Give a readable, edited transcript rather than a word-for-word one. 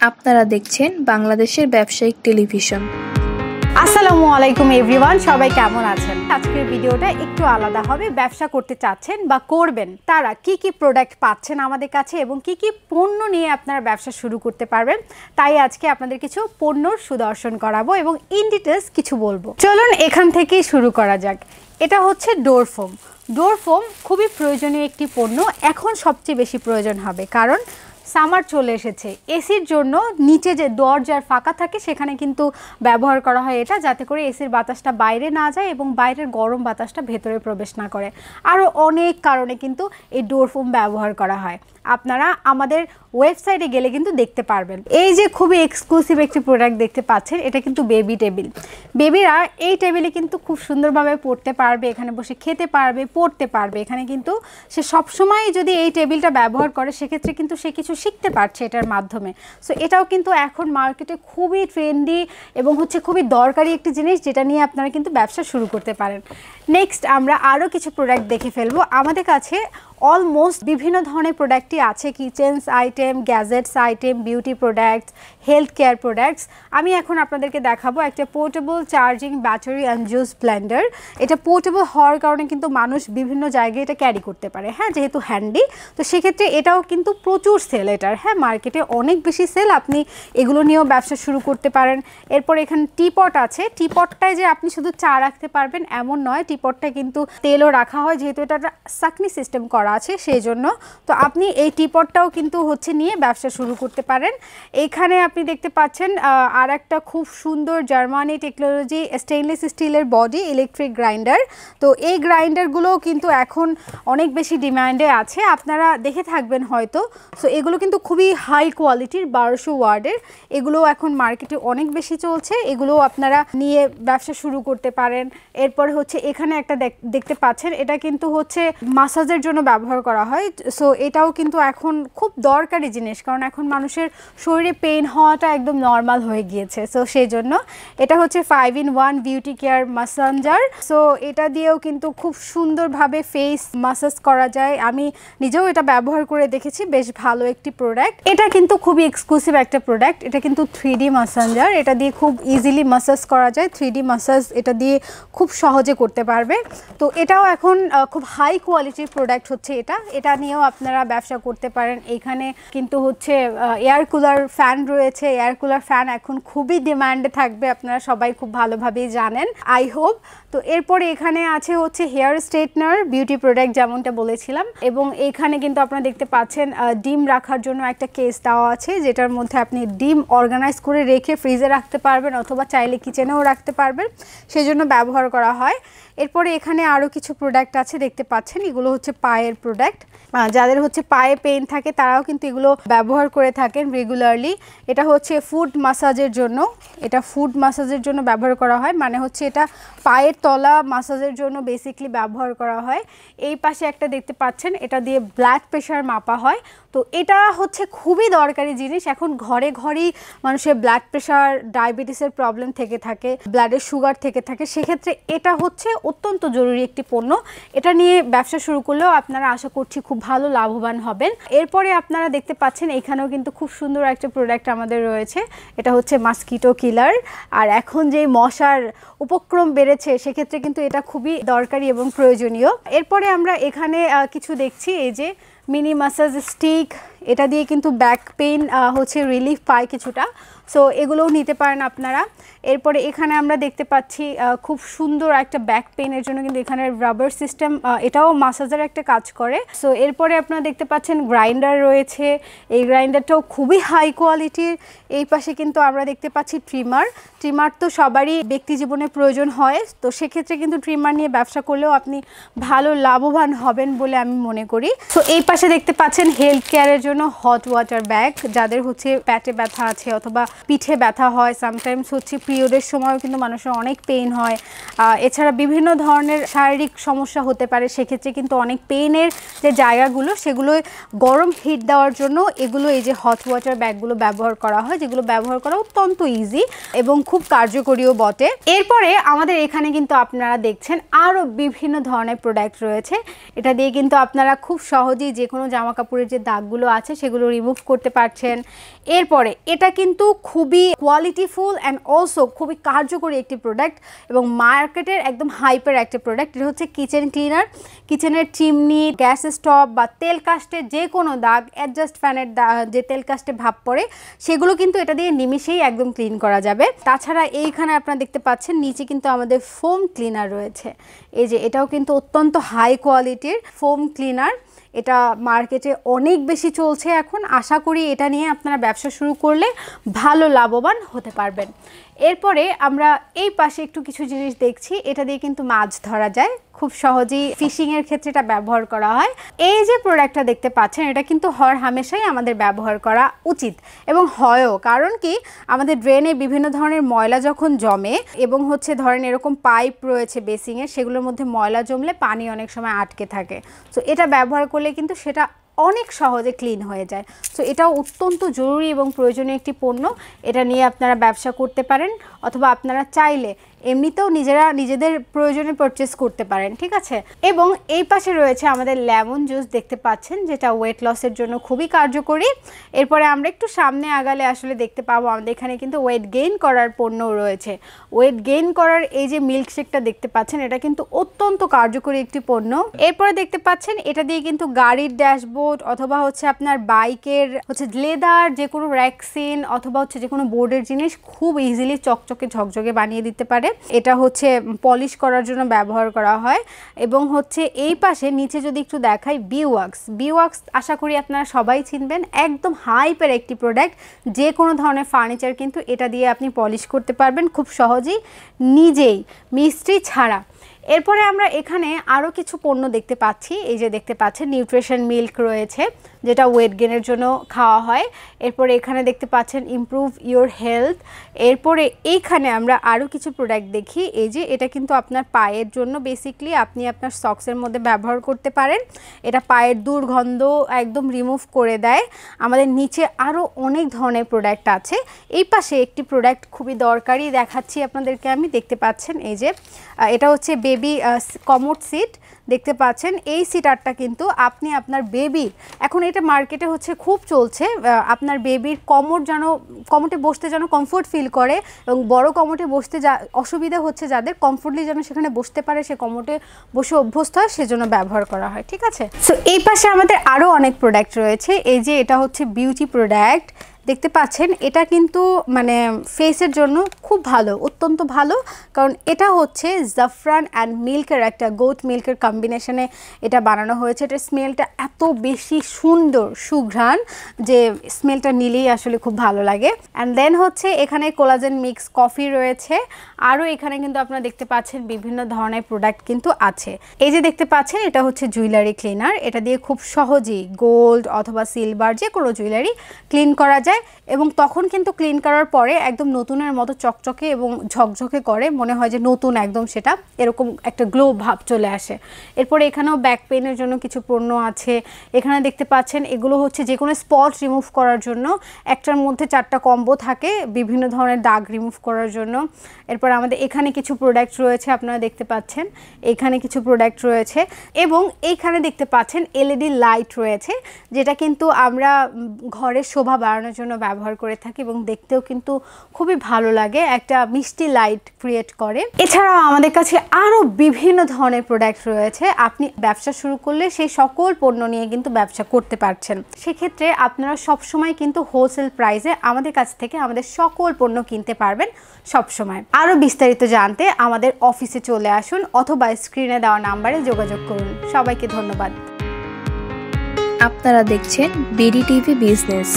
আপনারা দেখছেন বাংলাদেশের ব্যবসায়িক টেলিভিশন। আসসালামু আলাইকুম এভরিওয়ান, সবাই কেমন আছেন? আজকের ভিডিওটা একটু আলাদা হবে। ব্যবসা করতে চাচ্ছেন বা করবেন তারা কি কি প্রোডাক্ট পাচ্ছেন আমাদের কাছে এবং কি কি পণ্য নিয়ে আপনারা ব্যবসা শুরু করতে পারবেন, তাই আজকে আপনাদের কিছু পণ্যর সুদর্শন করাবো এবং ইন ডিটেলস কিছু বলবো। চলুন এখান থেকেই শুরু করা যাক। এটা হচ্ছে ডোর ফোম। ডোর ফোম খুবই প্রয়োজনীয় একটি পণ্য, এখন সবচেয়ে বেশি প্রয়োজন হবে, কারণ সামার চলে এসেছে। এসির জন্য নিচে যে দরজার ফাঁকা থাকে সেখানে কিন্তু ব্যবহার করা হয় এটা, যাতে করে এসির বাতাসটা বাইরে না যায় এবং বাইরের গরম বাতাসটা ভেতরে প্রবেশ না করে। আরও অনেক কারণে কিন্তু এই ডোর ফোম ব্যবহার করা হয়। আপনারা আমাদের ওয়েবসাইটে গেলে কিন্তু দেখতে পারবেন। এই যে খুবই এক্সক্লুসিভ একটি প্রোডাক্ট দেখতে পাচ্ছেন, এটা কিন্তু বেবি টেবিল। বেবিরা এই টেবিলে কিন্তু খুব সুন্দরভাবে পড়তে পারবে, এখানে বসে খেতে পারবে, পড়তে পারবে। এখানে কিন্তু সে সবসময় যদি এই টেবিলটা ব্যবহার করে সেক্ষেত্রে কিন্তু সে কিছু শিখতে পারছে এটার মাধ্যমে। সো এটাও কিন্তু এখন মার্কেটে খুবই ট্রেন্ডি এবং খুবই দরকারি একটি জিনিস, যেটা নিয়ে আপনারা কিন্তু ব্যবসা শুরু করতে পারেন। নেক্সট আমরা আরও কিছু প্রোডাক্ট দেখে ফেলবো। আমাদের কাছে অলমোস্ট বিভিন্ন ধরনের প্রোডাক্টই আছে, kitchens item, gadgets item, beauty products, health care products. আমি এখন আপনাদেরকে দেখাবো একটা portable charging battery and juice Blender. এটা পোর্টেবল হওয়ার কারণে কিন্তু মানুষ বিভিন্ন জায়গায় এটা ক্যারি করতে পারে, হ্যাঁ, যেহেতু হ্যান্ডি। তো সেক্ষেত্রে এটাও কিন্তু প্রচুর সেল এটার, হ্যাঁ, মার্কেটে অনেক বেশি সেল। আপনি এগুলো নিয়েও ব্যবসা শুরু করতে পারেন। এরপর এখানে টিপট আছে। টিপটটায় যে আপনি শুধু চা রাখতে পারবেন এমন নয়, টিপটটায় কিন্তু তেলও রাখা হয়, যেহেতু এটা সাকনি সিস্টেম করা আছে সেই জন্য। তো আপনি এই টিপটটাও কিন্তু নিয়ে ব্যবসা শুরু করতে পারেন। এইখানে আপনি দেখতে পাচ্ছেন আর একটা খুব সুন্দর জার্মানি টেকনোলজি স্টেইনলেস স্টিলের বডি ইলেকট্রিক গ্রাইন্ডার। তো এই গ্রাইন্ডারগুলোও কিন্তু এখন অনেক বেশি ডিমান্ডে আছে, আপনারা দেখে থাকবেন হয়তো। সো এগুলো কিন্তু খুবই হাই কোয়ালিটির, 1200 ওয়ার্ডের। এগুলো এখন মার্কেটে অনেক বেশি চলছে, এগুলো আপনারা নিয়ে ব্যবসা শুরু করতে পারেন। এরপর এখানে একটা দেখতে পাচ্ছেন, এটা কিন্তু মাসাজের জন্য ব্যবহার করা হয়। সো এটাও কিন্তু এখন খুব দরকারি জিনিস, কারণ এখন মানুষের শরীরে পেইন হওয়াটা একদম নর্মাল হয়ে গিয়েছে। সো সেই জন্য এটা 5-in-1 বিউটি কেয়ার মাসাঞ্জার। সো এটা দিয়েও কিন্তু খুব সুন্দরভাবে ফেস মাসাজ করা যায়। আমি নিজেও এটা ব্যবহার করে দেখেছি, বেশ ভালো একটি প্রোডাক্ট। এটা কিন্তু খুবই এক্সক্লুসিভ একটা প্রোডাক্ট। এটা কিন্তু 3D মাসাঞ্জার, এটা দিয়ে খুব ইজিলি মাসাজ করা যায়। 3D মাসাজ এটা দিয়ে খুব সহজে করতে পারবে। তো এটাও এখন খুব হাই কোয়ালিটির প্রোডাক্ট এটা নিয়েও আপনারা ব্যবসা করতে পারেন। এখানে কিন্তু এয়ার কুলার ফ্যান রয়েছে। এয়ার কুলার ফ্যান এখন খুবই ডিমান্ডে থাকবে, আপনারা সবাই খুব ভালোভাবেই জানেন, আই হোপ। তো এরপরে এখানে আছে হেয়ার স্ট্রেটনার বিউটি প্রোডাক্ট, যেমনটা বলেছিলাম। এবং এখানে কিন্তু আপনারা দেখতে পাচ্ছেন ডিম রাখার জন্য একটা কেস দেওয়া আছে, যেটার মধ্যে আপনি ডিম অর্গানাইজ করে রেখে ফ্রিজে রাখতে পারবেন অথবা চাইলে কিচেনেও রাখতে পারবেন, সেই জন্য ব্যবহার করা হয়। এরপরে এখানে আরও কিছু প্রোডাক্ট আছে দেখতে পাচ্ছেন, এগুলো পায়ের প্রোডাক্ট। যাদের পায়ে পেইন থাকে তারাও কিন্তু এগুলো ব্যবহার করে থাকেন রেগুলারলি। এটা ফুড মাসাজের জন্য, এটা ফুড মাসাজের জন্য ব্যবহার করা হয়, মানে এটা পায়ের তলা মাসাজের জন্য বেসিকলি ব্যবহার করা হয়। এই পাশে একটা দেখতে পাচ্ছেন, এটা দিয়ে ব্লাড প্রেশার মাপা হয়। তো এটা খুবই দরকারি জিনিস। এখন ঘরে ঘরেই মানুষের ব্লাড প্রেশার, ডায়াবেটিসের প্রবলেম থেকে থাকে, ব্লাডের সুগার থেকে থাকে, সেক্ষেত্রে এটা অত্যন্ত জরুরি একটি পণ্য। এটা নিয়ে ব্যবসা শুরু করলেও আপনারা আশা করছি খুব ভালো লাভবান হবেন। এরপরে আপনারা দেখতে পাচ্ছেন এখানেও কিন্তু খুব সুন্দর একটা প্রোডাক্ট আমাদের রয়েছে, এটা মাস্কিটো কিলার। আর এখন যে মশার উপক্রম বেড়েছে সেক্ষেত্রে কিন্তু এটা খুবই দরকারি এবং প্রয়োজনীয়। এরপরে আমরা এখানে কিছু দেখছি, এই যে মিনি মাসাজ স্টিক, এটা দিয়ে কিন্তু ব্যাক পেইন রিলিফ পায় কিছুটা। সো এগুলোও নিতে পারেন আপনারা। এরপরে এখানে আমরা দেখতে পাচ্ছি খুব সুন্দর একটা ব্যাক পেইনের জন্য কিন্তু এখানে রাবার সিস্টেম, এটাও মাসাজের একটা কাজ করে। সো এরপরে আপনারা দেখতে পাচ্ছেন গ্রাইন্ডার রয়েছে, এই গ্রাইন্ডারটাও খুবই হাই কোয়ালিটির। এই পাশে কিন্তু আমরা দেখতে পাচ্ছি ট্রিমার। ট্রিমার তো সবারই ব্যক্তি জীবনে প্রয়োজন হয়, তো সেক্ষেত্রে কিন্তু ট্রিমার নিয়ে ব্যবসা করলেও আপনি ভালো লাভবান হবেন বলে আমি মনে করি। সো এই পাশে দেখতে পাচ্ছেন হেলথ কেয়ারের জন্য হট ওয়াটার ব্যাগ, যাদের পেটে ব্যথা আছে অথবা পিঠে ব্যথা হয়, সামটাইমস পিরিয়ডের সময়ও কিন্তু মানুষের অনেক পেইন হয়। এছাড়া বিভিন্ন ধরনের শারীরিক সমস্যা হতে পারে, সেক্ষেত্রে কিন্তু অনেক পেইনের যে জায়গাগুলো সেগুলো গরম হিট দেওয়ার জন্য এগুলো, এই যে হট ওয়াটার ব্যাগগুলো ব্যবহার করা হয়, যেগুলো ব্যবহার করা অত্যন্ত ইজি এবং খুব কার্যকরীও বটে। এরপরে আমাদের এখানে কিন্তু আপনারা দেখছেন আরও বিভিন্ন ধরনের প্রোডাক্ট রয়েছে। এটা দিয়ে কিন্তু আপনারা খুব সহজেই যে কোনো জামা কাপড়ের যে দাগগুলো আছে সেগুলো রিমুভ করতে পারছেন। এরপরে এটা কিন্তু খুবই কোয়ালিটিফুল অ্যান্ড অলসো খুবই কার্যকরী একটি প্রোডাক্ট এবং মার্কেটের একদম হাইপের একটা প্রোডাক্ট। এটা হচ্ছে কিচেন ক্লিনার। কিচেনের চিমনি, গ্যাস স্টোভ বা তেল কাস্টে যে কোনো দাগ, অ্যাডজাস্ট ফ্যানের যে তেল কাস্টে ভাব পড়ে সেগুলো কিন্তু এটা দিয়ে নিমিশেই একদম ক্লিন করা যাবে। তাছাড়া এইখানে আপনারা দেখতে পাচ্ছেন নিচে কিন্তু আমাদের ফোম ক্লিনার রয়েছে। এই যে এটাও কিন্তু অত্যন্ত হাই কোয়ালিটির ফোম ক্লিনার। এটা মার্কেটে অনেক বেশি চলছে এখন। আশা করি এটা নিয়ে আপনারা ব্যবসা শুরু করলে ভালো লাভবান হতে পারবেন। এরপরে আমরা এই পাশে একটু কিছু জিনিস দেখছি। এটা দিয়ে কিন্তু মাছ ধরা যায় খুব সহজেই, ফিশিংয়ের ক্ষেত্রে এটা ব্যবহার করা হয়। এই যে প্রোডাক্টটা দেখতে পাচ্ছেন এটা কিন্তু হর হামেশাই আমাদের ব্যবহার করা উচিত এবং হয়ও। কারণ কি, আমাদের ড্রেনে বিভিন্ন ধরনের ময়লা যখন জমে এবং হচ্ছে ধরেন এরকম পাইপ রয়েছে বেসিংয়ের, সেগুলোর মধ্যে ময়লা জমলে পানি অনেক সময় আটকে থাকে। তো এটা ব্যবহার করলে কিন্তু সেটা অনেক সহজে ক্লিন হয়ে যায়। সো এটাও অত্যন্ত জরুরি এবং প্রয়োজনীয় একটি পণ্য। এটা নিয়ে আপনারা ব্যবসা করতে পারেন অথবা আপনারা চাইলে এমনিতেও নিজেদের প্রয়োজনে পারচেস করতে পারেন, ঠিক আছে। এবং এই পাশে রয়েছে আমাদের লেমন জুস দেখতে পাচ্ছেন, যেটা ওয়েট লসের জন্য খুবই কার্যকরী। এরপরে আমরা একটু সামনে আগালে আসলে দেখতে পাবো আমাদের এখানে কিন্তু ওয়েট গেইন করার পণ্যও রয়েছে। ওয়েট গেইন করার এই যে মিল্কশেকটা দেখতে পাচ্ছেন এটা কিন্তু অত্যন্ত কার্যকরী একটি পণ্য। এরপরে দেখতে পাচ্ছেন এটা দিয়ে কিন্তু গাড়ির ড্যাশবোর্ড অথবা হচ্ছে আপনার বাইকের হচ্ছে লেদার যে কোনো র্যাকসিন অথবা হচ্ছে যে কোনো বোর্ডের জিনিস খুব ইজিলি চকচকে ঝকঝকে বানিয়ে দিতে পারে। এটা হচ্ছে পলিশ করার জন্য ব্যবহার করা হয়। এবং হচ্ছে এই পাশে নিচে যদি একটু দেখাই, বিওয়াক্স আশা করি আপনারা সবাই চিনবেন। একদম হাইপের একটি প্রোডাক্ট। যে কোনো ধরনের ফার্নিচার কিন্তু এটা দিয়ে আপনি পলিশ করতে পারবেন খুব সহজেই, নিজেই, মিস্ত্রি ছাড়া। এরপরে আমরা এখানে আরও কিছু পণ্য দেখতে পাচ্ছি। এই যে দেখতে পাচ্ছেন নিউট্রিশন মিল্ক রয়েছে, যেটা ওয়েট গেনের জন্য খাওয়া হয়। এরপরে এখানে দেখতে পাচ্ছেন ইমপ্রুভ ইওর হেলথ। এরপরে এইখানে আমরা আরও কিছু প্রোডাক্ট দেখি। এই যে এটা কিন্তু আপনার পায়ের জন্য, বেসিকলি আপনি আপনার সক্সের মধ্যে ব্যবহার করতে পারেন। এটা পায়ের দুর্গন্ধ একদম রিমুভ করে দেয়। আমাদের নিচে আরও অনেক ধরনের প্রোডাক্ট আছে। এই পাশে একটি প্রোডাক্ট খুবই দরকারি দেখাচ্ছি আপনাদেরকে আমি। দেখতে পাচ্ছেন এই যে এটা হচ্ছে বেবি কমোড সিট দেখতে পাচ্ছেন। এই সিটারটা কিন্তু আপনি আপনার বেবির, এখন এটা মার্কেটে হচ্ছে খুব চলছে, আপনার বেবির কমোটে বসতে যেন কমফোর্ট ফিল করে এবং বড় কমোটে বসতে অসুবিধা হচ্ছে যাদের, কমফোর্টলি যেন সেখানে বসতে পারে, সে কমোটে বসে অভ্যস্ত হয়, সেজন্য ব্যবহার করা হয়, ঠিক আছে। সো এই পাশে আমাদের আরও অনেক প্রোডাক্ট রয়েছে। এই যে এটা হচ্ছে বিউটি প্রোডাক্ট দেখতে পাচ্ছেন। এটা কিন্তু মানে ফেসের জন্য খুব ভালো, অত্যন্ত ভালো। কারণ এটা হচ্ছে জাফরান অ্যান্ড মিল্কের একটা গোট মিল্কের কম্বিনেশনে এটা বানানো হয়েছে। এটার স্মেলটা এত বেশি সুন্দর, সুঘ্রাণ, যে স্মেলটা নিলেই আসলে খুব ভালো লাগে। অ্যান্ড দেন হচ্ছে এখানে কোলাজেন মিক্স কফি রয়েছে। আরও এখানে কিন্তু আপনারা দেখতে পাচ্ছেন বিভিন্ন ধরনের প্রোডাক্ট কিন্তু আছে। এই যে দেখতে পাচ্ছেন এটা হচ্ছে জুয়েলারি ক্লিনার। এটা দিয়ে খুব সহজেই গোল্ড অথবা সিলভার যে কোনো জুয়েলারি ক্লিন করা যায় এবং তখন কিন্তু ক্লিন করার পরে একদম নতুনের মতো চকচকে এবং ঝকঝকে করে, মনে হয় যে নতুন একদম, সেটা এরকম একটা গ্লো ভাব চলে আসে। এরপরে এখানেও ব্যাক পেইনের জন্য কিছু পণ্য আছে। এখানে দেখতে পাচ্ছেন এগুলো হচ্ছে যে কোনো স্পট রিমুভ করার জন্য। একটার মধ্যে 4টা কম্বো থাকে বিভিন্ন ধরনের দাগ রিমুভ করার জন্য। এরপর আমাদের এখানে কিছু প্রোডাক্ট রয়েছে, আপনারা দেখতে পাচ্ছেন এখানে কিছু প্রোডাক্ট রয়েছে। এবং এইখানে দেখতে পাচ্ছেন এলইডি লাইট রয়েছে, যেটা কিন্তু আমরা ঘরের শোভা বাড়ানোর জন্য ব্যবহার করে থাকি এবং দেখতেও কিন্তু খুবই ভালো লাগে, একটা মিষ্টি লাইট ক্রিয়েট করে। এছাড়াও আমাদের কাছে আরও বিভিন্ন ধরনের প্রোডাক্ট রয়েছে। আপনি ব্যবসা শুরু করলে সেই সকল পণ্য নিয়ে কিন্তু ব্যবসা করতে পারছেন। সেক্ষেত্রে আপনারা সবসময় কিন্তু হোলসেল প্রাইসে আমাদের কাছ থেকে আমাদের সকল পণ্য কিনতে পারবেন সবসময়। আরও বিস্তারিত জানতে আমাদের অফিসে চলে আসুন অথবা স্ক্রিনে দেওয়া নাম্বারে যোগাযোগ করুন। সবাইকে ধন্যবাদ। আপনারা দেখছেন বিডি টিভি বিজনেস।